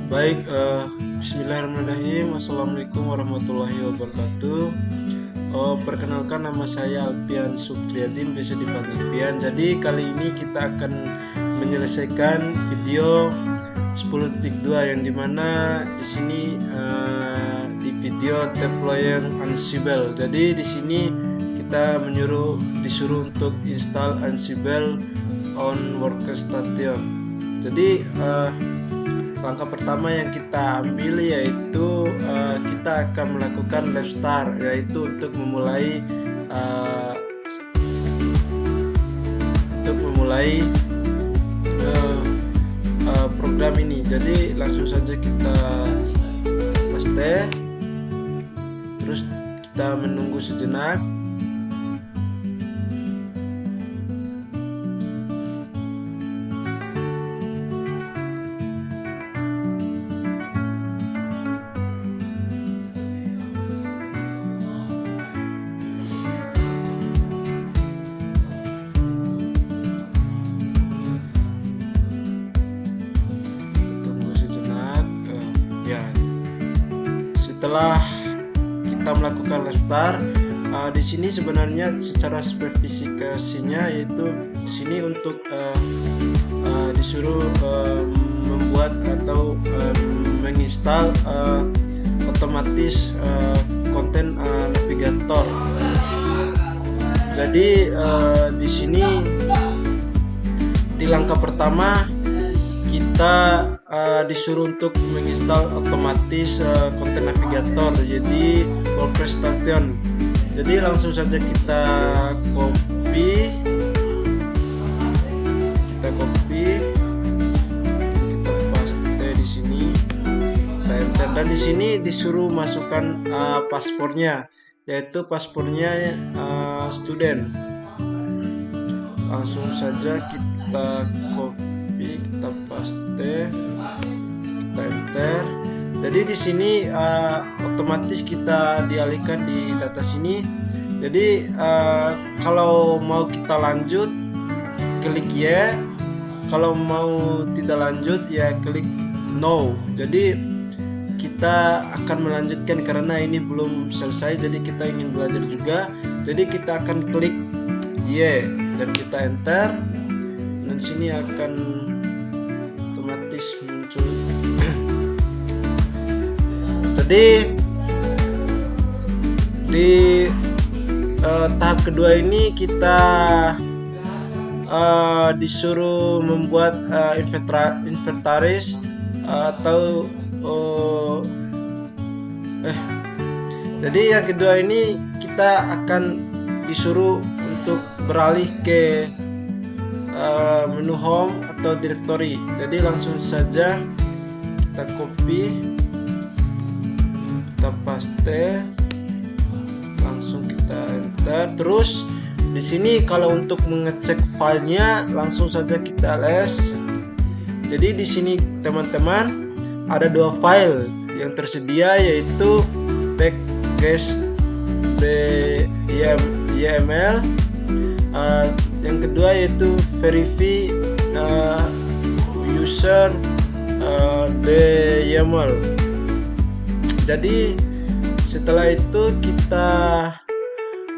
Baik, Bismillahirrahmanirrahim. Assalamualaikum warahmatullahi wabarakatuh. Perkenalkan, nama saya Alpian Subtriadin, biasa dipanggil Pian. Jadi kali ini kita akan menyelesaikan video 10.2 yang dimana di sini di video deploying Ansible. Jadi di sini kita disuruh untuk install Ansible on workstation. Jadi langkah pertama yang kita ambil yaitu kita akan melakukan live start, yaitu untuk memulai program ini. Jadi langsung saja kita paste, terus kita menunggu sejenak. Setelah kita melakukan live start, di sini sebenarnya secara spesifikasinya yaitu di sini untuk disuruh membuat atau menginstal otomatis konten navigator. Jadi di sini di langkah pertama kita disuruh untuk menginstal otomatis konten navigator, jadi workstation. Jadi langsung saja kita copy, kita paste di sini, kita enter, dan di sini disuruh masukkan paspornya, yaitu paspornya student. Langsung saja kita copy, kita paste, kita enter. Jadi di sini otomatis kita dialihkan di data sini. Jadi kalau mau kita lanjut klik ya, kalau mau tidak lanjut ya klik no. Jadi kita akan melanjutkan karena ini belum selesai, jadi kita ingin belajar juga. Jadi kita akan klik yeah dan kita enter, dan sini akan otomatis muncul. Jadi di tahap kedua ini kita disuruh membuat inventaris atau jadi yang kedua ini kita akan disuruh untuk beralih ke menu home atau directory. Jadi langsung saja kita copy, kita paste, langsung kita enter. Terus di sini kalau untuk mengecek filenya langsung saja kita ls. Jadi di sini teman-teman ada dua file yang tersedia, yaitu package.yml, yang kedua yaitu verify user.yml. Jadi setelah itu kita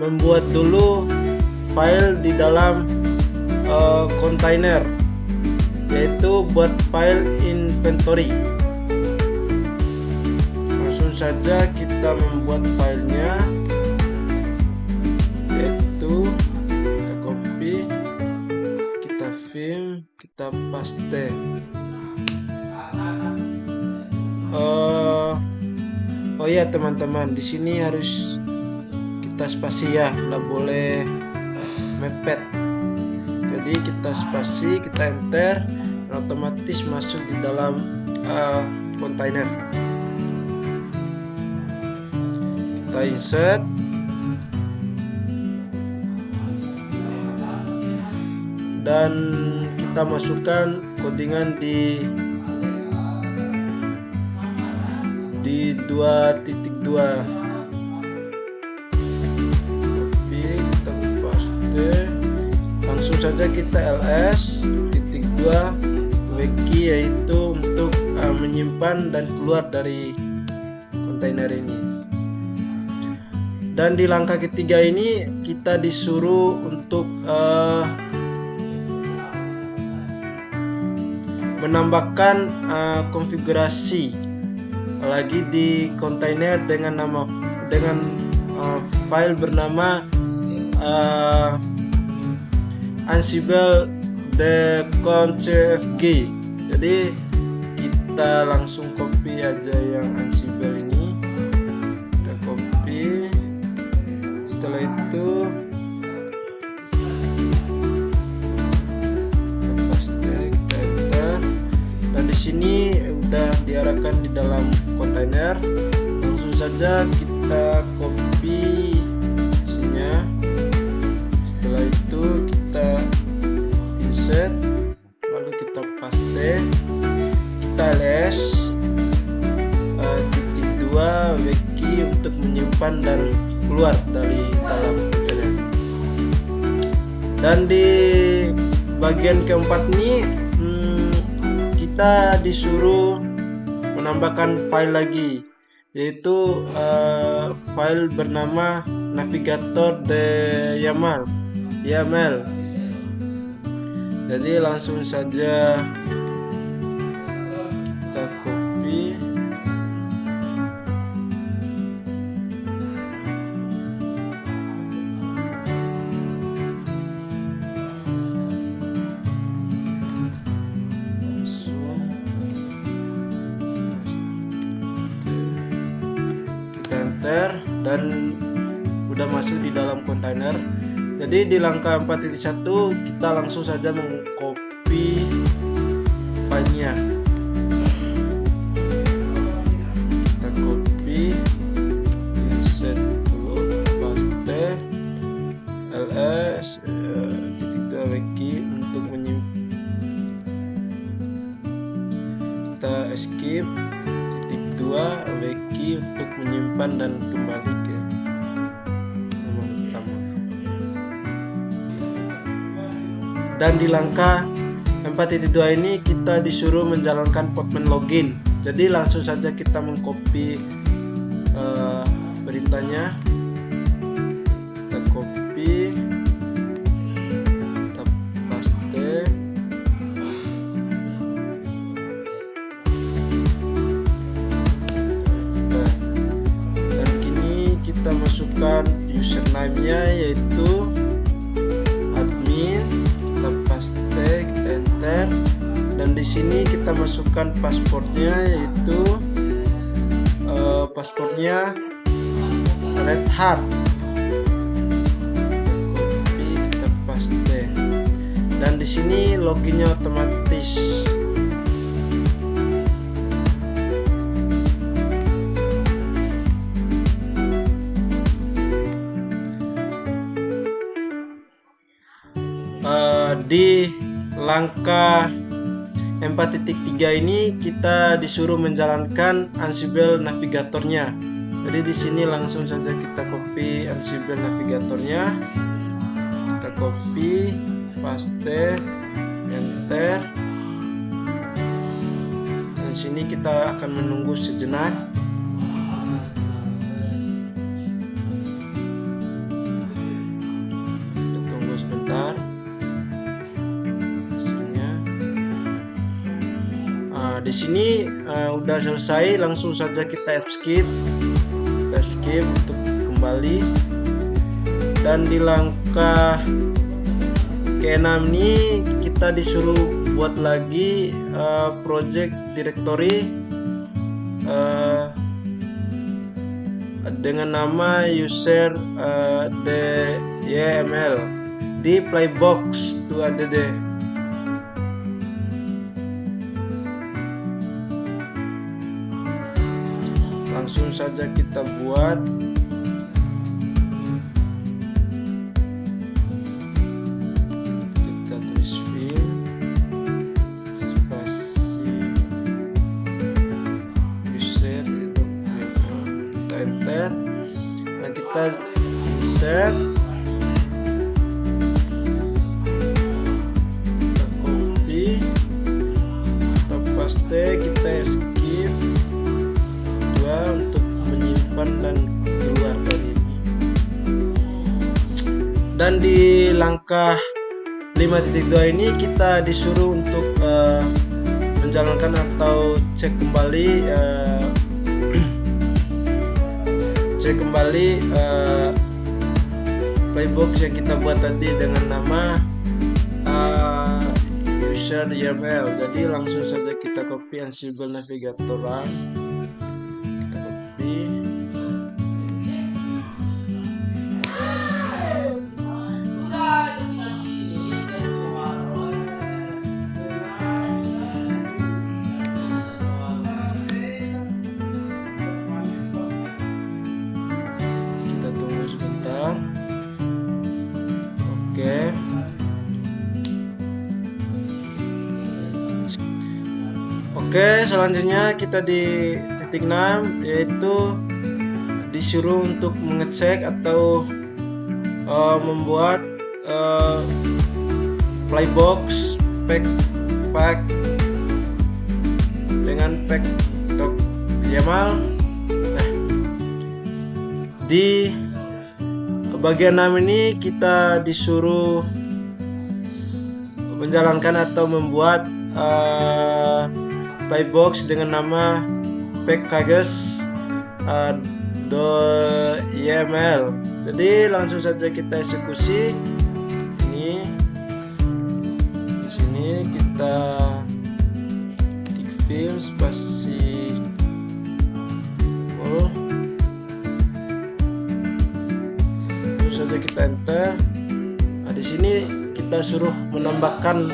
membuat dulu file di dalam kontainer, yaitu buat file inventory. Langsung saja kita membuat filenya, yaitu kita copy, kita film, kita paste. Oh ya teman-teman, di sini harus kita spasi ya, nggak boleh mepet. Jadi kita spasi, kita enter, dan otomatis masuk di dalam kontainer. Kita insert, dan kita masukkan codingan di 2.2. Copy, kita paste, langsung saja kita ls .2 wiki, yaitu untuk menyimpan dan keluar dari kontainer ini. Dan di langkah ketiga ini kita disuruh untuk menambahkan konfigurasi lagi di kontainer dengan file bernama ansible.conf.cfg. Jadi kita langsung copy aja yang Ansible ini, kita copy. Setelah itu kita paste, kita enter, dan di sini udah diarahkan di dalam kontainer. Langsung saja kita copy isinya. Setelah itu kita insert, lalu kita paste, kita ls _2 wiki untuk menyimpan dan keluar dari dalam kontainer. Dan di bagian keempat ini kita disuruh menambahkan file lagi, yaitu file bernama navigator.yaml. Jadi langsung saja kita copy, kita enter, dan udah masuk di dalam kontainer. Jadi di langkah 4.1 kita langsung saja mengcopy filenya. Kita copy, insert dulu, paste, ls _2 wiki untuk menyimpan. Kita escape, _2 wiki untuk menyimpan dan kembali ke nomor utama. Dan di langkah 4.2 ini kita disuruh menjalankan Podman login. Jadi langsung saja kita mengcopy perintahnya, kita copy, kita paste, dan kini kita masukkan username-nya yaitu admin, kita paste, kita enter, dan di sini kita masukkan pasportnya yaitu pasportnya Red Hat. Copy, kita paste, dan di sini loginnya otomatis. Di langkah 4.3 ini kita disuruh menjalankan Ansible navigatornya. Jadi di sini langsung saja kita copy Ansible navigatornya, kita copy, paste, enter. Di sini kita akan menunggu sejenak. Kita tunggu sebentar. Di sini udah selesai, langsung saja kita escape untuk kembali. Dan di langkah ke-6 ini kita disuruh buat lagi project directory dengan nama user.yml di playbox.add. Langsung saja kita buat. Kita tulis fill spasi user, kita enter, dan kita set, kita copy, kita paste, kita escape. Dan di langkah 5.2 ini kita disuruh untuk menjalankan atau cek kembali playbox yang kita buat tadi dengan nama user YAML. Jadi langsung saja kita copy Ansible Navigator run, kita copy. Kita tunggu sebentar. Oke, selanjutnya kita di titik 6, yaitu disuruh untuk mengecek atau membuat playbox pack dengan pack YAML. Di bagian 6 ini kita disuruh menjalankan atau membuat playbox dengan nama packages.yaml. Jadi langsung saja kita eksekusi. Ini di sini kita ketik film spasi langsung saja kita enter. Nah, di sini kita suruh menambahkan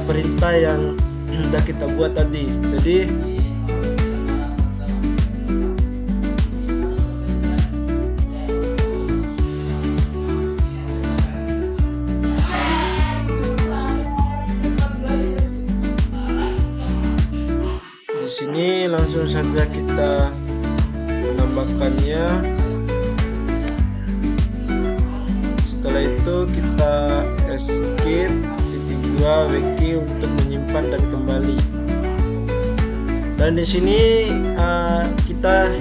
perintah yang sudah kita buat tadi. Jadi di sini langsung saja kita menambahkannya. Setelah itu kita escape titik 2 wiki untuk menyimpan dan kembali. Dan di sini kita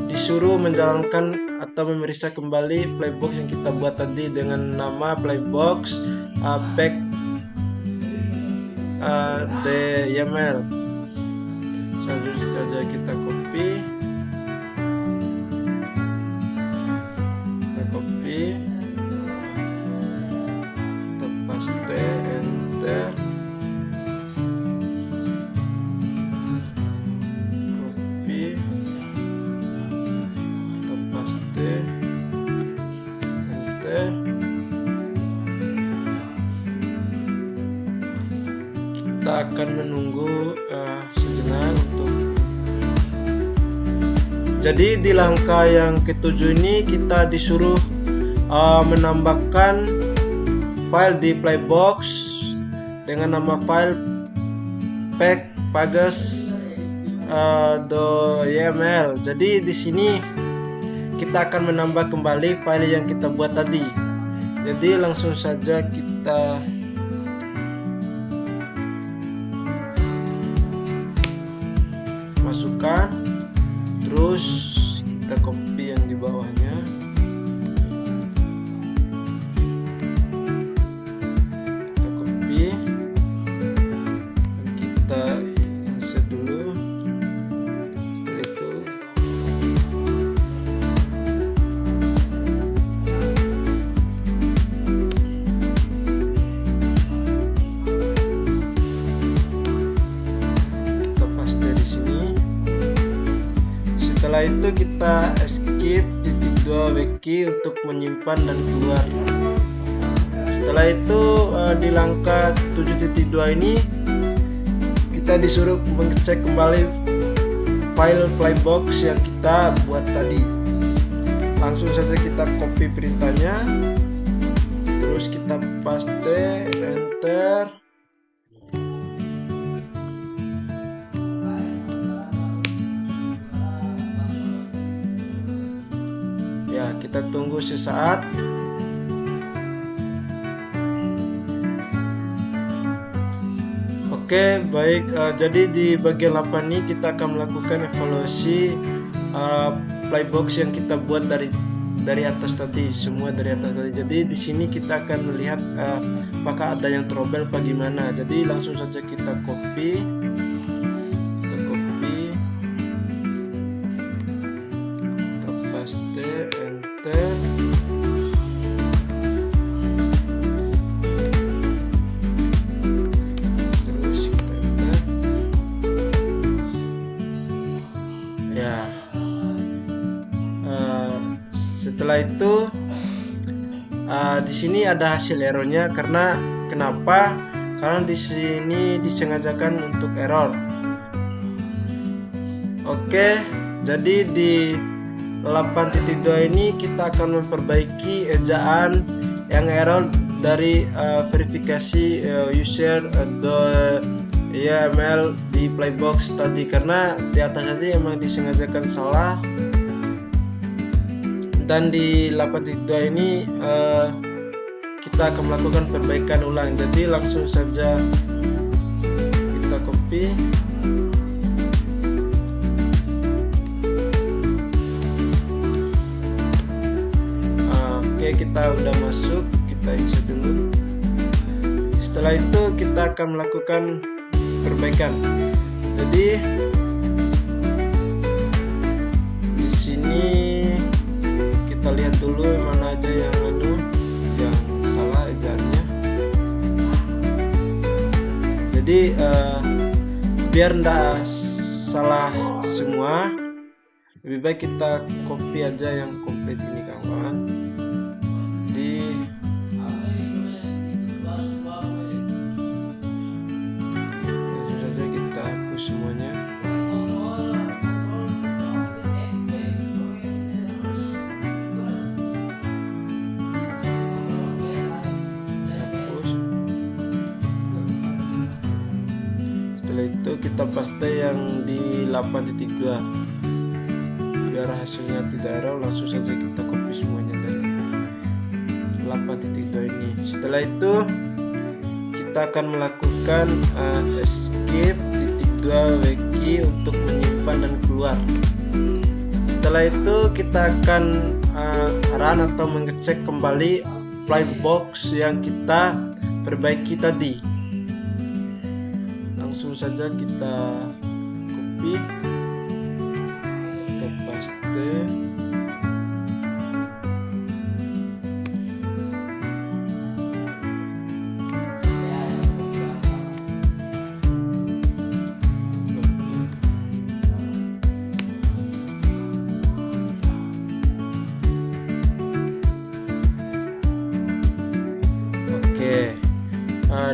disuruh menjalankan atau memeriksa kembali playbox yang kita buat tadi dengan nama playbox pack.yaml. Selanjutnya saja kita copy. Kita paste, enter. Kita akan menunggu sejenak untuk. Jadi di langkah yang ke-7 ini kita disuruh menambahkan file di playbox dengan nama file package.yaml. Jadi di sini kita akan menambah kembali file yang kita buat tadi. Jadi langsung saja kita masukkan, terus kita copy yang di bawahnya. Kita copy, kita insert dulu. Setelah itu kita paste di sini. Setelah itu kita escape titik 2 wiki untuk menyimpan dan keluar. Setelah itu di langkah 7.2 ini kita disuruh mengecek kembali file playbox yang kita buat tadi. Langsung saja kita copy perintahnya, terus kita paste, enter. Ya, kita tunggu sesaat. Oke, baik. Jadi di bagian 8 ini kita akan melakukan evaluasi playbox yang kita buat dari atas tadi, semua dari atas tadi. Jadi di sini kita akan melihat apakah ada yang trouble bagaimana. Jadi langsung saja kita copy, kita paste, enter. Terus kita enter. Ya. Setelah itu di sini ada hasil errornya. Karena kenapa? Karena di sini disengajakan untuk error. Oke, jadi di 8.2 ini kita akan memperbaiki ejaan yang error dari verifikasi user YAML di Playbox tadi, karena di atas tadi emang disengajakan salah. Dan di 8.2 ini kita akan melakukan perbaikan ulang. Jadi langsung saja kita copy, oke, kita udah masuk, kita insert dulu. Setelah itu kita akan melakukan perbaikan. Jadi di sini kita lihat dulu mana aja yang salah ejaannya. Jadi biar ndak salah semua, lebih baik kita copy aja yang komplit ini, kawan. Jadi langsung saja kita hapus semuanya. Setelah itu kita paste yang di 8.2 biar hasilnya tidak error. Langsung saja kita copy semuanya dari 8.2 ini. Setelah itu kita akan melakukan escape .2 wiki untuk menyimpan dan keluar. Setelah itu kita akan run atau mengecek kembali Playbox yang kita perbaiki tadi. Langsung saja kita copy, kita paste,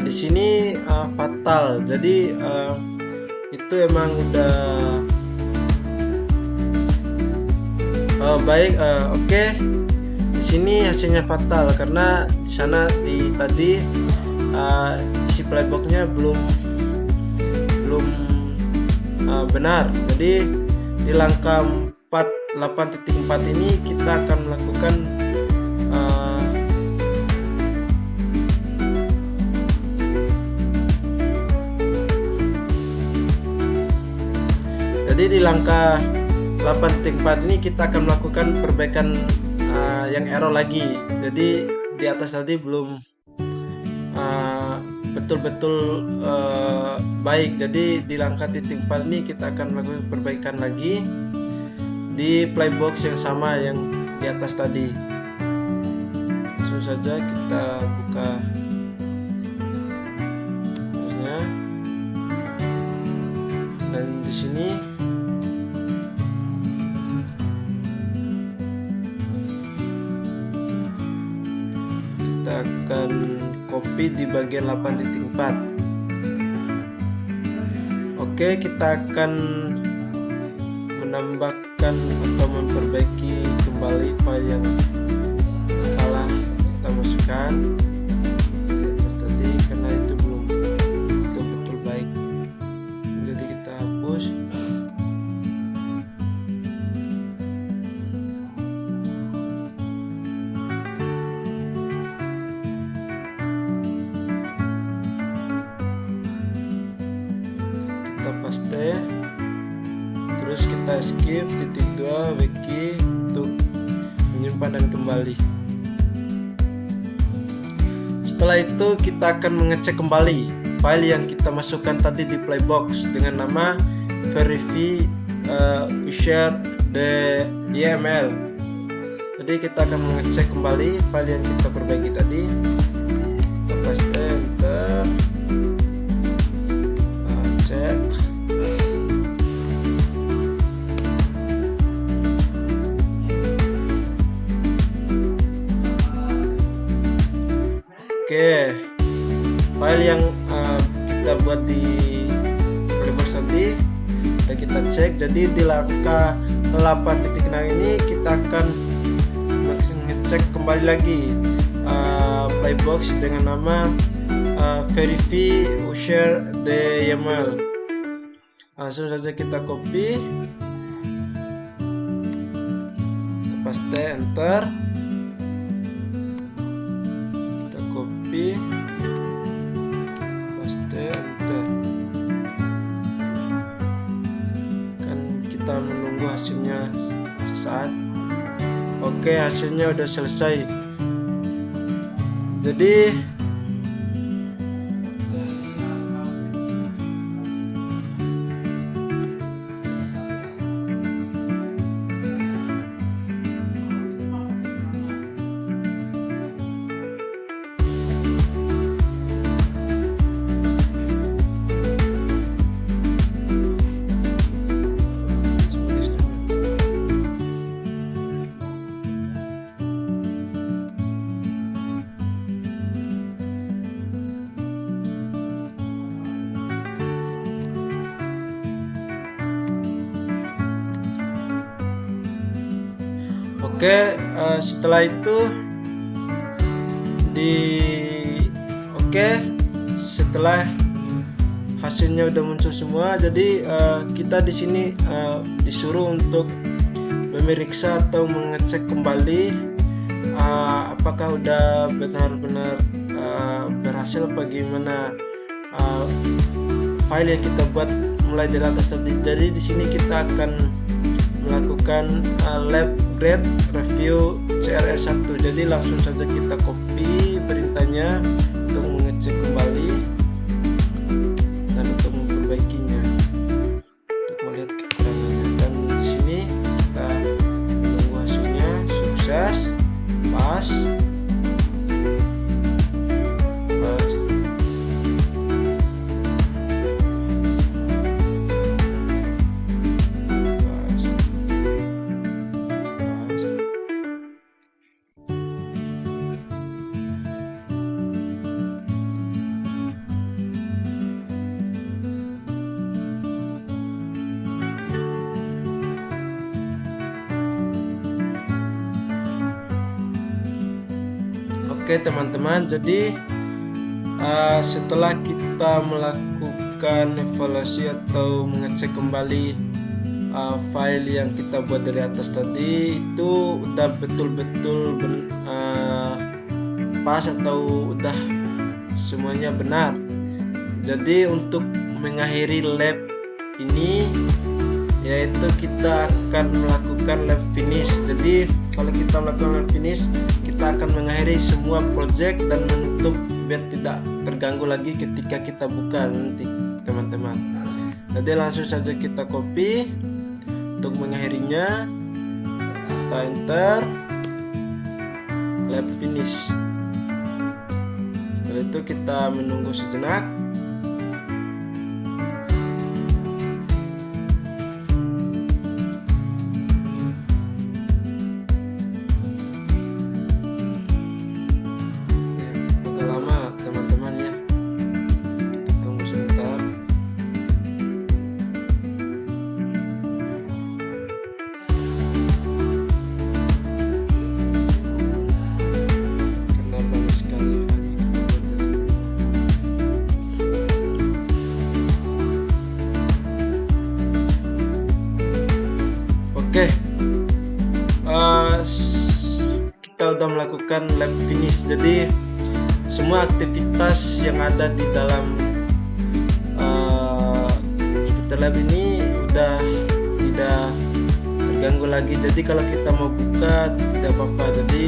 di sini fatal. Jadi itu emang udah baik. Oke, di sini hasilnya fatal karena di sana tadi isi playboxnya belum benar. Jadi di langkah 8.4 ini kita akan melakukan jadi di langkah 8.4 ini kita akan melakukan perbaikan yang error lagi. Jadi di atas tadi belum betul-betul baik. Jadi di langkah 4 ini kita akan melakukan perbaikan lagi di Playbox yang sama yang di atas tadi. Langsung saja kita buka dan di sini kita akan copy di bagian 8.4. Oke, kita akan menambahkan atau memperbaiki kembali file yang salah kita masukkan tadi karena itu belum betul-betul baik. Jadi kita hapus. Kita paste, terus kita skip .2 wiki untuk menyimpan dan kembali. Setelah itu kita akan mengecek kembali file yang kita masukkan tadi di Playbox dengan nama verify user the YML. Jadi kita akan mengecek kembali file yang kita perbaiki tadi. Kita paste enter, cek. Oke, file yang kita buat di Playbox tadi udah kita cek. Jadi di langkah 8.6 ini kita akan ngecek kembali lagi Playbox dengan nama verify user the YML. Langsung saja kita copy, kita paste enter, kita copy, paste enter. Kan kita menunggu hasilnya sesaat. Oke, hasilnya udah selesai. Jadi oke, setelah itu setelah hasilnya udah muncul semua, jadi kita di sini disuruh untuk memeriksa atau mengecek kembali apakah udah benar-benar berhasil bagaimana file yang kita buat mulai dari atas tadi. Jadi di sini kita akan melakukan lab grade review CRS1. Jadi langsung saja kita copy perintahnya untuk mengecek kembali dan untuk memperbaikinya, untuk melihat kekurangannya. Dan di sini kita menunggu hasilnya sukses, pas. Oke teman-teman, jadi setelah kita melakukan evaluasi atau mengecek kembali file yang kita buat dari atas tadi, itu udah betul-betul pas atau udah semuanya benar. Jadi untuk mengakhiri lab ini, yaitu kita akan melakukan lab finish. Jadi kalau kita melakukan lab finish, kita akan mengakhiri semua project dan menutup biar tidak terganggu lagi ketika kita buka nanti teman-teman. Jadi langsung saja kita copy untuk mengakhirinya, kita enter lab finish. Setelah itu kita menunggu sejenak. Oke, kita udah melakukan lab finish. Jadi semua aktivitas yang ada di dalam Jupyter Lab ini udah tidak ganggu lagi. Jadi kalau kita mau buka tidak apa-apa. Jadi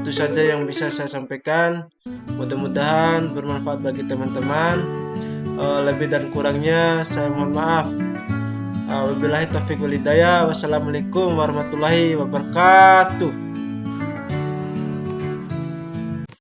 itu saja yang bisa saya sampaikan. Mudah-mudahan bermanfaat bagi teman-teman. Lebih dan kurangnya saya mohon maaf. Wabillahi taufiq wal hidayah. Wassalamualaikum warahmatullahi wabarakatuh.